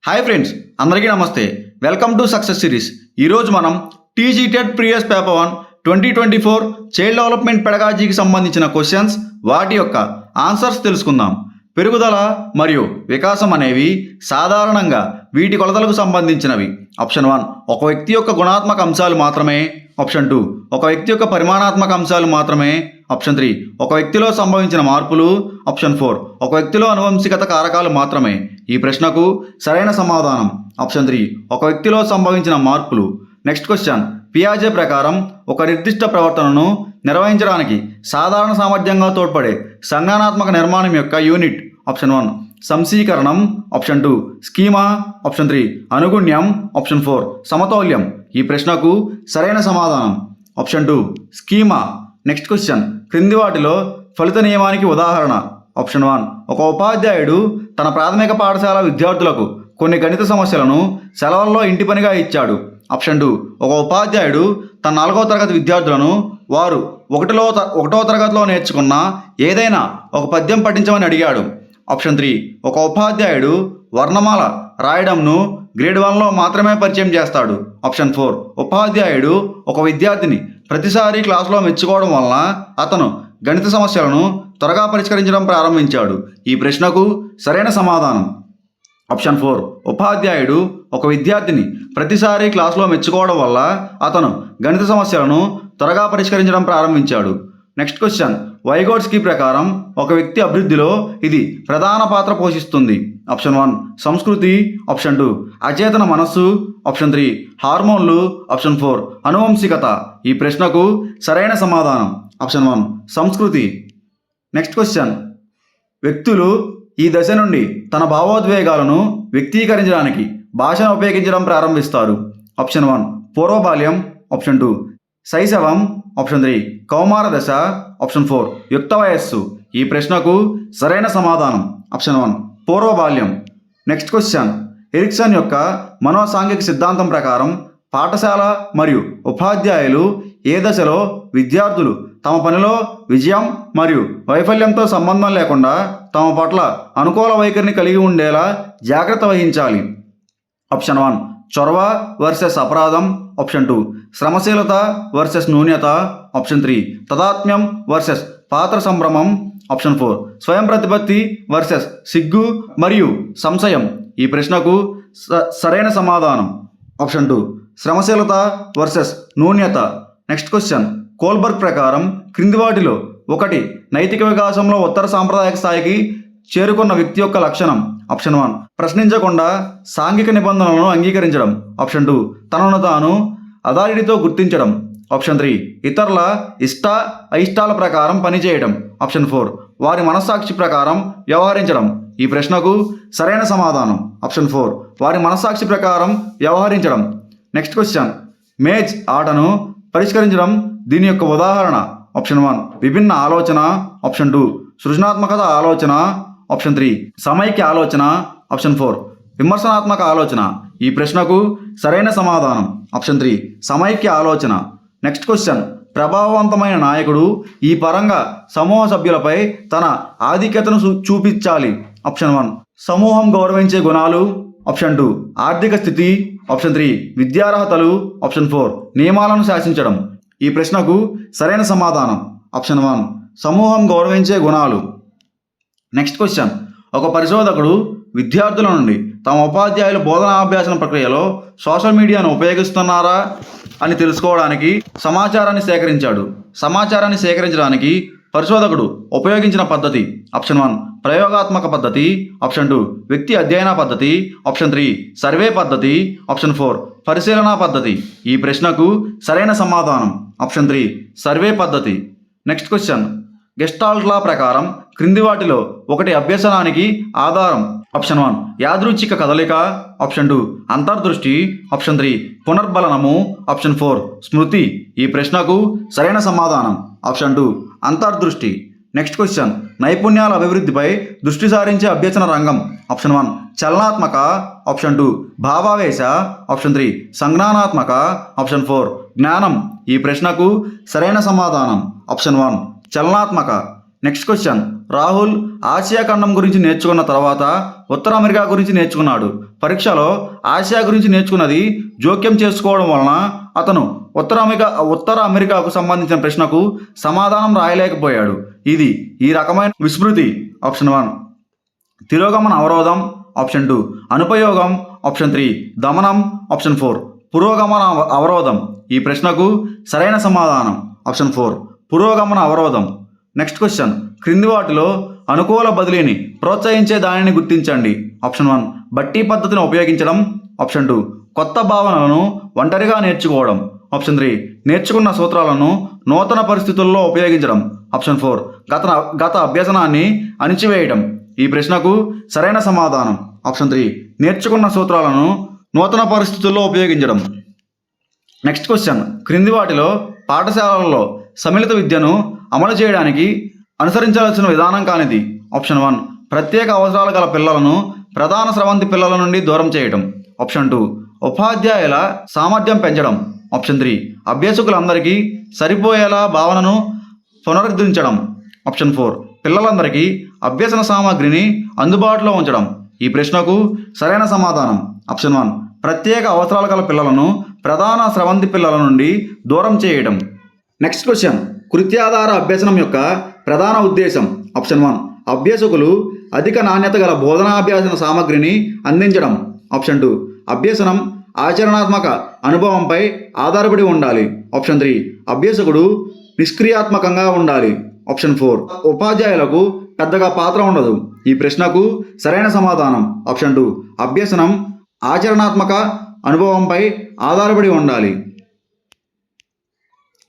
Hi friends, అందరికీ నమస్తే. Welcome to success series. ఈరోజు మనం TG TET previous paper 1 2024 child development పెడగాజీకి సంబంధించిన క్వశ్చన్స్, వాటి యొక్క ఆన్సర్స్ తెలుసుకుందాం. పెరుగుదల మరియు వికాసం అనేవి సాధారణంగా వీటి కొలతలకు సంబంధించినవి. ఆప్షన్ 1 ఒక వ్యక్తి యొక్క గుణాత్మక అంశాలు మాత్రమే. ఆప్షన్ 2 ఒక వ్యక్తి యొక్క పరిమాణాత్మక అంశాలు మాత్రమే. ఆప్షన్ 3 ఒక వ్యక్తిలో సంభవించిన మార్పులు. ఆప్షన్ 4 ఒక వ్యక్తిలో అనువంశికత కారకాలు మాత్రమే. ఈ ప్రశ్నకు సరైన సమాధానం ఆప్షన్ 3 ఒక వ్యక్తిలో సంభవించిన మార్పులు. నెక్స్ట్ క్వశ్చన్, పియాజే ప్రకారం ఒక నిర్దిష్ట ప్రవర్తనను నిర్వహించడానికి సాధారణ సామర్థ్యంగా తోడ్పడే సంజ్ఞానాత్మక నిర్మాణం యొక్క యూనిట్. ఆప్షన్ 1 సంశీకరణం. Option 2 schema. ఆప్షన్ 3 అనుగుణ్యం. ఆప్షన్ 4 సమతౌల్యం. ఈ ప్రశ్నకు సరైన సమాధానం ఆప్షన్ 2 స్కీమా. నెక్స్ట్ క్వశ్చన్, క్రింది వాటిలో ఫలిత నియమానికి ఉదాహరణ. ఆప్షన్ 1 ఒక ఉపాధ్యాయుడు తన ప్రాథమిక పాఠశాల విద్యార్థులకు కొన్ని గణిత సమస్యలను సెలవుల్లో ఇంటి పనిగా ఇచ్చాడు. ఆప్షన్ 2 ఒక ఉపాధ్యాయుడు తన 4వ తరగతి విద్యార్థులను వారు 1వ తరగతిలో నేర్చుకున్న ఏదైనా ఒక పద్యం పఠించమని అడిగాడు. ఆప్షన్ 3 ఒక ఉపాధ్యాయుడు వర్ణమాల రాయడంను గ్రేడ్ 1లో మాత్రమే పరిచయం చేస్తాడు. ఆప్షన్ 4 ఉపాధ్యాయుడు ఒక విద్యార్థిని ప్రతిసారి క్లాసులో మెచ్చుకోవడం వలన అతను గణిత సమస్యలను త్వరగా పరిష్కరించడం ప్రారంభించాడు. ఈ ప్రశ్నకు సరైన సమాధానం ఆప్షన్ 4 ఉపాధ్యాయుడు ఒక విద్యార్థిని ప్రతిసారి క్లాసులో మెచ్చుకోవడం వల్ల అతను గణిత సమస్యలను త్వరగా పరిష్కరించడం ప్రారంభించాడు. నెక్స్ట్ క్వశ్చన్, వైగోట్స్కీ ప్రకారం ఒక వ్యక్తి అభివృద్ధిలో ఇది ప్రధాన పాత్ర పోషిస్తుంది. ఆప్షన్ 1 సంస్కృతి. ఆప్షన్ 2 అచేతన మనస్సు. ఆప్షన్ 3 హార్మోన్లు. ఆప్షన్ 4 అనువంశికత. ఈ ప్రశ్నకు సరైన సమాధానం ఆప్షన్ 1 సంస్కృతి. నెక్స్ట్ క్వశ్చన్, వ్యక్తులు ఈ దశ నుండి తన భావోద్వేగాలను వ్యక్తీకరించడానికి భాషను ఉపయోగించడం ప్రారంభిస్తారు. ఆప్షన్ 1 పూర్వబాల్యం. ఆప్షన్ 2 శైశవం. ఆప్షన్ 3 కౌమార దశ. ఆప్షన్ 4 యుక్త వయస్సు. ఈ ప్రశ్నకు సరైన సమాధానం ఆప్షన్ 1 పూర్వబాల్యం. నెక్స్ట్ క్వశ్చన్, ఎరిక్సన్ యొక్క మనోసాంఘిక సిద్ధాంతం ప్రకారం పాఠశాల మరియు ఉపాధ్యాయులు ఏ దశలో విద్యార్థులు తమ పనిలో విజయం మరియు వైఫల్యంతో సంబంధం లేకుండా తమ పట్ల అనుకూల వైఖరిని కలిగి ఉండేలా జాగ్రత్త వహించాలి. ఆప్షన్ 1 చొరవ వర్సెస్ అపరాధం. ఆప్షన్ 2 శ్రమశీలత వర్సెస్ న్యూన్యత. ఆప్షన్ 3 తదాత్మ్యం వర్సెస్ పాత్ర సంభ్రమం. ఆప్షన్ 4 స్వయం ప్రతిపత్తి వర్సెస్ సిగ్గు మరియు సంశయం. ఈ ప్రశ్నకు సరైన సమాధానం ఆప్షన్ 2 శ్రమశీలత వర్సెస్ న్యూన్యత. నెక్స్ట్ క్వశ్చన్, కోల్బర్గ్ ప్రకారం క్రింది వాటిలో ఒకటి నైతిక వికాసంలో ఉత్తర సాంప్రదాయక స్థాయికి చేరుకున్న వ్యక్తి యొక్క లక్షణం. ఆప్షన్ 1 ప్రశ్నించకుండా సాంఘిక నిబంధనలను అంగీకరించడం. ఆప్షన్ 2 తనను తాను అథారిటీతో గుర్తించడం. ఆప్షన్ 3 ఇతరుల ఇష్ట అయిష్టాల ప్రకారం పనిచేయడం. ఆప్షన్ 4 వారి మనస్సాక్షి ప్రకారం వ్యవహరించడం. ఈ ప్రశ్నకు సరైన సమాధానం ఆప్షన్ 4 వారి మనస్సాక్షి ప్రకారం వ్యవహరించడం. నెక్స్ట్ క్వశ్చన్, మేజ్ ఆటను పరిష్కరించడం దీని యొక్క ఉదాహరణ. ఆప్షన్ 1 విభిన్న ఆలోచన. ఆప్షన్ 2 సృజనాత్మకత ఆలోచన. ఆప్షన్ 3 సమైక్య ఆలోచన. ఆప్షన్ 4 విమర్శనాత్మక ఆలోచన. ఈ ప్రశ్నకు సరైన సమాధానం ఆప్షన్ 3 సమైక్య ఆలోచన. నెక్స్ట్ క్వశ్చన్, ప్రభావవంతమైన నాయకుడు ఈ పరంగా సమూహ సభ్యులపై తన ఆధిక్యతను చూపించాలి. ఆప్షన్ 1 సమూహం గౌరవించే గుణాలు. ఆప్షన్ 2 ఆర్థిక స్థితి. ఆప్షన్ 3 విద్యార్హతలు. ఆప్షన్ 4 నియమాలను శాసించడం. ఈ ప్రశ్నకు సరైన సమాధానం ఆప్షన్ 1 సమూహం గౌరవించే గుణాలు. నెక్స్ట్ క్వశ్చన్, ఒక పరిశోధకుడు విద్యార్థుల నుండి తమ ఉపాధ్యాయుల బోధనా అభ్యాసన ప్రక్రియలో సోషల్ మీడియాను ఉపయోగిస్తున్నారా అని తెలుసుకోవడానికి సమాచారాన్ని సేకరించాడు. సమాచారాన్ని సేకరించడానికి పరిశోధకుడు ఉపయోగించిన పద్ధతి. ఆప్షన్ 1 ప్రయోగాత్మక పద్ధతి. ఆప్షన్ 2 వ్యక్తి అధ్యయన పద్ధతి. ఆప్షన్ 3 సర్వే పద్ధతి. ఆప్షన్ 4 పరిశీలన పద్ధతి. ఈ ప్రశ్నకు సరైన సమాధానం ఆప్షన్ 3 సర్వే పద్ధతి. నెక్స్ట్ క్వశ్చన్, గెస్టాల్ట్ లా ప్రకారం క్రింది వాటిలో ఒకటి అభ్యసనానికి ఆధారం. ఆప్షన్ 1 యాదృచ్ఛిక కదలిక. ఆప్షన్ 2 అంతర్దృష్టి. ఆప్షన్ 3 పునర్బలనము. ఆప్షన్ 4 స్మృతి. ఈ ప్రశ్నకు సరైన సమాధానం ఆప్షన్ 2 అంతర్దృష్టి. నెక్స్ట్ క్వశ్చన్, నైపుణ్యాల అభివృద్ధిపై దృష్టి సారించే అభ్యసన రంగం. ఆప్షన్ 1 చలనాత్మక. ఆప్షన్ 2 భావావేశ. ఆప్షన్ 3 సంజ్ఞానాత్మక. ఆప్షన్ 4 జ్ఞానం. ఈ ప్రశ్నకు సరైన సమాధానం ఆప్షన్ 1 చలనాత్మక. నెక్స్ట్ క్వశ్చన్, రాహుల్ ఆసియా ఖండం గురించి నేర్చుకున్న తర్వాత ఉత్తర అమెరికా గురించి నేర్చుకున్నాడు. పరీక్షలో ఆసియా గురించి నేర్చుకున్నది జోక్యం చేసుకోవడం వలన అతను ఉత్తర అమెరికాకు సంబంధించిన ప్రశ్నకు సమాధానం రాయలేకపోయాడు. ఇది ఈ రకమైన విస్మృతి. ఆప్షన్ 1 తిరోగమన అవరోధం, ఆప్షన్ 2 అనుపయోగం, ఆప్షన్ 3 దమనం, ఆప్షన్ 4 పురోగమన అవరోధం. ఈ ప్రశ్నకు సరైన సమాధానం ఆప్షన్ 4 పురోగమన అవరోధం. నెక్స్ట్ క్వశ్చన్, క్రింది వాటిలో అనుకూల బదిలీని ప్రోత్సహించే దానిని గుర్తించండి. ఆప్షన్ 1 బట్టి పద్ధతిని ఉపయోగించడం, ఆప్షన్ 2 కొత్త భావనలను ఒంటరిగా నేర్చుకోవడం, ఆప్షన్ 3 నేర్చుకున్న సూత్రాలను నూతన పరిస్థితుల్లో ఉపయోగించడం, ఆప్షన్ 4 గత అభ్యసనాన్ని అణిచివేయడం. ఈ ప్రశ్నకు సరైన సమాధానం ఆప్షన్ 3 నేర్చుకున్న సూత్రాలను నూతన పరిస్థితుల్లో ఉపయోగించడం. నెక్స్ట్ క్వశ్చన్, క్రింది వాటిలో పాఠశాలల్లో సమ్మిళిత విద్యను అమలు చేయడానికి అనుసరించాల్సిన విధానం కానిది. ఆప్షన్ 1 ప్రత్యేక అవసరాలు గల పిల్లలను ప్రధాన స్రవంతి పిల్లల నుండి దూరం చేయడం, ఆప్షన్ 2 ఉపాధ్యాయుల సామర్థ్యం పెంచడం, ఆప్షన్ 3 అభ్యాసకులందరికీ సరిపోయేలా భావనను పునరుద్ధరించడం, ఆప్షన్ 4 పిల్లలందరికీ అభ్యసన సామాగ్రిని అందుబాటులో ఉంచడం. ఈ ప్రశ్నకు సరైన సమాధానం ఆప్షన్ 1 ప్రత్యేక అవసరాలు గల పిల్లలను ప్రధాన స్రవంతి పిల్లల నుండి దూరం చేయడం. నెక్స్ట్ క్వశ్చన్, కృత్యాధార అభ్యసనం యొక్క ప్రధాన ఉద్దేశం. ఆప్షన్ 1 అభ్యాసకులు అధిక నాణ్యత గల బోధనాభ్యాసన సామగ్రిని అందించడం, ఆప్షన్ 2 అభ్యసనం ఆచరణాత్మక అనుభవంపై ఆధారపడి ఉండాలి, ఆప్షన్ 3 అభ్యాసకుడు నిష్క్రియాత్మకంగా ఉండాలి, ఆప్షన్ 4 ఉపాధ్యాయులకు పెద్దగా పాత్ర ఉండదు. ఈ ప్రశ్నకు సరైన సమాధానం ఆప్షన్ 2 అభ్యసనం ఆచరణాత్మక అనుభవంపై ఆధారపడి ఉండాలి.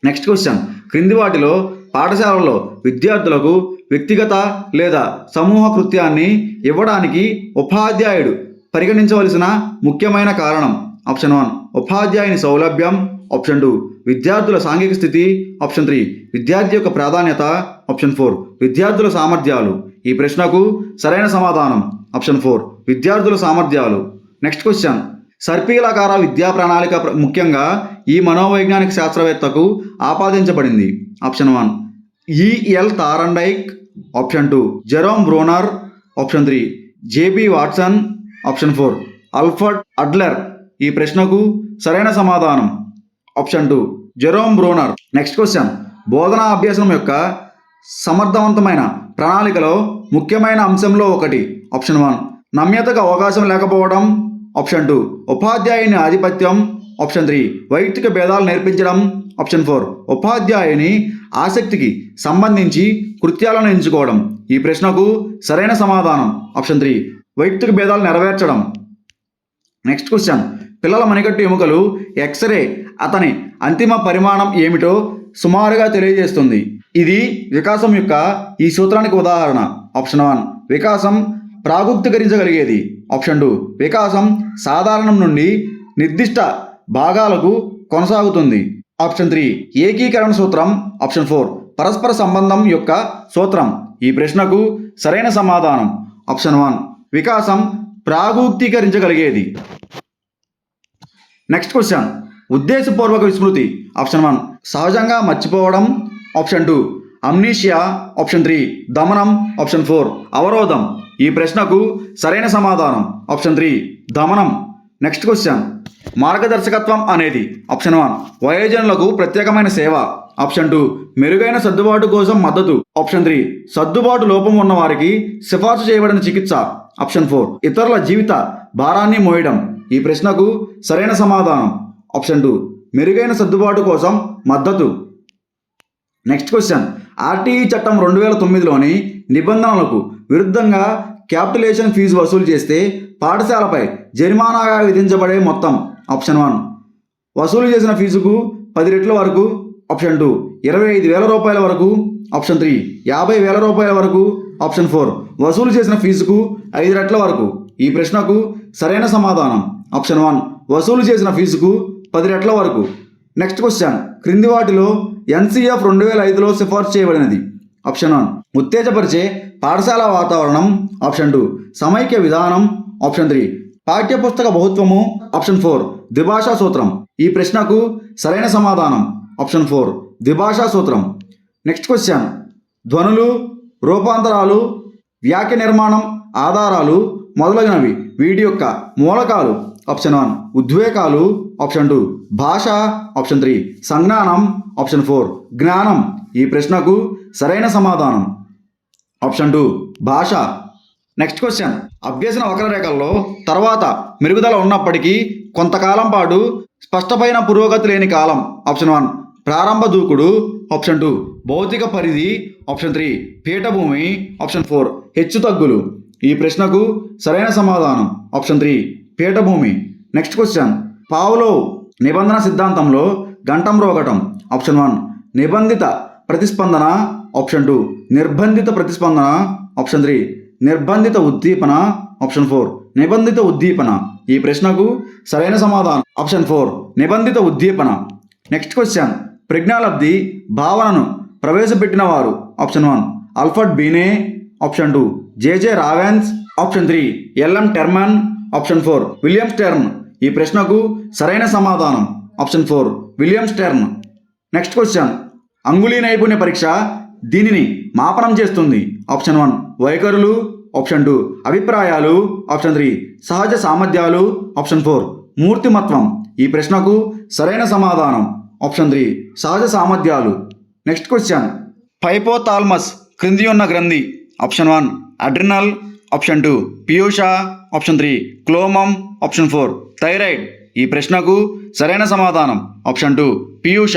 నెక్స్ట్ క్వశ్చన్, క్రింది వాటిలో పాఠశాలలో విద్యార్థులకు వ్యక్తిగత లేదా సమూహ కృత్యాన్ని ఇవ్వడానికి ఉపాధ్యాయుడు పరిగణించవలసిన ముఖ్యమైన కారణం. ఆప్షన్ 1 ఉపాధ్యాయుని సౌలభ్యం, ఆప్షన్ 2 విద్యార్థుల సాంఘిక స్థితి, ఆప్షన్ 3 విద్యార్థి యొక్క ప్రాధాన్యత, ఆప్షన్ 4 విద్యార్థుల సామర్థ్యాలు. ఈ ప్రశ్నకు సరైన సమాధానం ఆప్షన్ 4 విద్యార్థుల సామర్థ్యాలు. నెక్స్ట్ క్వశ్చన్, సర్పిలాకార విద్యా ప్రణాళిక ముఖ్యంగా ఈ మనోవైజ్ఞానిక శాస్త్రవేత్తకు ఆపాదించబడింది. Option 1 E L Thorndike, option 2 Jerome Bruner, option 3 J B Watson, option 4 Alfred Adler. ఈ ప్రశ్నకు సరైన సమాధానం option 2 Jerome Bruner. Next question, బోధనా అభ్యాసం యొక్క సమర్థవంతమైన ప్రణాళికలో ముఖ్యమైన అంశంలో ఒకటి. ఆప్షన్ 1 నమ్యతకు అవకాశం లేకపోవడం, ఆప్షన్ 2 ఉపాధ్యాయుని ఆధిపత్యం, ఆప్షన్ 3 వైయక్తిక భేదాలు నేర్పించడం, ఆప్షన్ 4 ఉపాధ్యాయుని ఆసక్తికి సంబంధించి కృత్యాలను ఎంచుకోవడం. ఈ ప్రశ్నకు సరైన సమాధానం ఆప్షన్ 3 వైయక్తిక భేదాలు నెరవేర్చడం. నెక్స్ట్ క్వశ్చన్, పిల్లల మణికట్టు ఎముకలు ఎక్స్రే అతని అంతిమ పరిమాణం ఏమిటో సుమారుగా తెలియజేస్తుంది. ఇది వికాసం యొక్క ఈ సూత్రానికి ఉదాహరణ. ఆప్షన్ 1 వికాసం ప్రాగుప్తీకరించగలిగేది, ఆప్షన్ 2 వికాసం సాధారణం నుండి నిర్దిష్ట భాగాలకు కొనసాగుతుంది, ఆప్షన్ 3 ఏకీకరణ సూత్రం, ఆప్షన్ 4 పరస్పర సంబంధం యొక్క సూత్రం. ఈ ప్రశ్నకు సరైన సమాధానం ఆప్షన్ 1 వికాసం ప్రాగుప్తీకరించగలిగేది. నెక్స్ట్ క్వశ్చన్, ఉద్దేశపూర్వక విస్మృతి. ఆప్షన్ 1 సహజంగా మర్చిపోవడం, ఆప్షన్ 2 అమ్నీషియా, ఆప్షన్ 3 దమనం, ఆప్షన్ 4 అవరోధం. ఈ ప్రశ్నకు సరైన సమాధానం ఆప్షన్ 3 దమనం. నెక్స్ట్ క్వశ్చన్, మార్గదర్శకత్వం అనేది. ఆప్షన్ 1 వయోజనులకు ప్రత్యేకమైన సేవ, ఆప్షన్ 2 మెరుగైన సర్దుబాటు కోసం మద్దతు, ఆప్షన్ 3 సర్దుబాటు లోపం ఉన్న వారికి సిఫార్సు చేయబడిన చికిత్స, ఆప్షన్ 4 ఇతరుల జీవిత భారాన్ని మోయడం. ఈ ప్రశ్నకు సరైన సమాధానం ఆప్షన్ 2 మెరుగైన సర్దుబాటు కోసం మద్దతు. నెక్స్ట్ క్వశ్చన్, ఆర్టీఈ చట్టం 2009లోని నిబంధనలకు విరుద్ధంగా క్యాపిటలేషన్ ఫీజు వసూలు చేస్తే పాఠశాలపై జరిమానాగా విధించబడే మొత్తం. ఆప్షన్ 1 వసూలు చేసిన ఫీజుకు 10 రెట్ల వరకు, ఆప్షన్ 2 25,000 రూపాయల వరకు, ఆప్షన్ 3 50,000 రూపాయల వరకు, ఆప్షన్ 4 వసూలు చేసిన ఫీజుకు 5 రెట్ల వరకు. ఈ ప్రశ్నకు సరైన సమాధానం ఆప్షన్ 1 వసూలు చేసిన ఫీజుకు 10 రెట్ల వరకు. నెక్స్ట్ క్వశ్చన్, క్రింది వాటిలో ఎన్సీఎఫ్ 2005లో సిఫార్సు చేయబడినది. ఆప్షన్ 1 ఉత్తేజపరిచే పాఠశాల వాతావరణం, ఆప్షన్ 2 సమైక్య విధానం, ఆప్షన్ 3 పాఠ్యపుస్తక బహుత్వము, ఆప్షన్ 4 ద్విభాషా సూత్రం. ఈ ప్రశ్నకు సరైన సమాధానం ఆప్షన్ 4 ద్విభాషా సూత్రం. నెక్స్ట్ క్వశ్చన్, ధ్వనులు రూపాంతరాలు, వాక్య నిర్మాణం, ఆధారాలు మొదలగునవి. వీటి యొక్క మూలకాలు ఆప్షన్ 1 ఉద్వేగాలు, ఆప్షన్ 2 భాష, ఆప్షన్ 3 సంజ్ఞానం, ఆప్షన్ 4 జ్ఞానం. ఈ ప్రశ్నకు సరైన సమాధానం ఆప్షన్ 2 భాష. Next question. అభ్యసన వక్రరేఖల్లో తర్వాత మెరుగుదల ఉన్నప్పటికీ కొంతకాలం పాటు స్పష్టమైన పురోగతి లేని కాలం. ఆప్షన్ 1 ప్రారంభ దూకుడు, ఆప్షన్ 2 భౌతిక పరిధి, ఆప్షన్ 3 పీఠభూమి, ఆప్షన్ 4 హెచ్చుతగ్గులు. ఈ ప్రశ్నకు సరైన సమాధానం ఆప్షన్ 3 పీఠభూమి. Next question. పావ్లోవ్ నిబంధన సిద్ధాంతంలో గంటం రోగటం. ఆప్షన్ 1 నిబంధిత ప్రతిస్పందన, ఆప్షన్ 2 నిర్బంధిత ప్రతిస్పందన, ఆప్షన్ 3 నిర్బంధిత ఉద్దీపన, ఆప్షన్ 4 నిబంధిత ఉద్దీపన. ఈ ప్రశ్నకు సరైన సమాధానం ఆప్షన్ 4 నిబంధిత ఉద్దీపన. Next question. ప్రజ్ఞాలబ్ధి భావనను ప్రవేశపెట్టిన వారు. Option 1 Alfred Binet, option 2 J J Ravens, option 3 L M Terman, option 4 William Stern. ఈ ప్రశ్నకు సరైన సమాధానం option 4 William Stern. Next question. అంగుళీ నైపుణ్య పరీక్ష దీనిని మాపనం చేస్తుంది. ఆప్షన్ 1 వైఖరులు, ఆప్షన్ 2 అభిప్రాయాలు, ఆప్షన్ 3 సహజ సామర్థ్యాలు, ఆప్షన్ 4 మూర్తిమత్వం. ఈ ప్రశ్నకు సరైన సమాధానం ఆప్షన్ 3 సహజ సామర్థ్యాలు. Next question. హైపోథాలమస్ క్రింది ఉన్న గ్రంథి. ఆప్షన్ 1 అడ్రినల్, ఆప్షన్ 2 పీయూష, ఆప్షన్ 3 క్లోమం, ఆప్షన్ 4 థైరాయిడ్. ఈ ప్రశ్నకు సరైన సమాధానం ఆప్షన్ 2 పీయూష.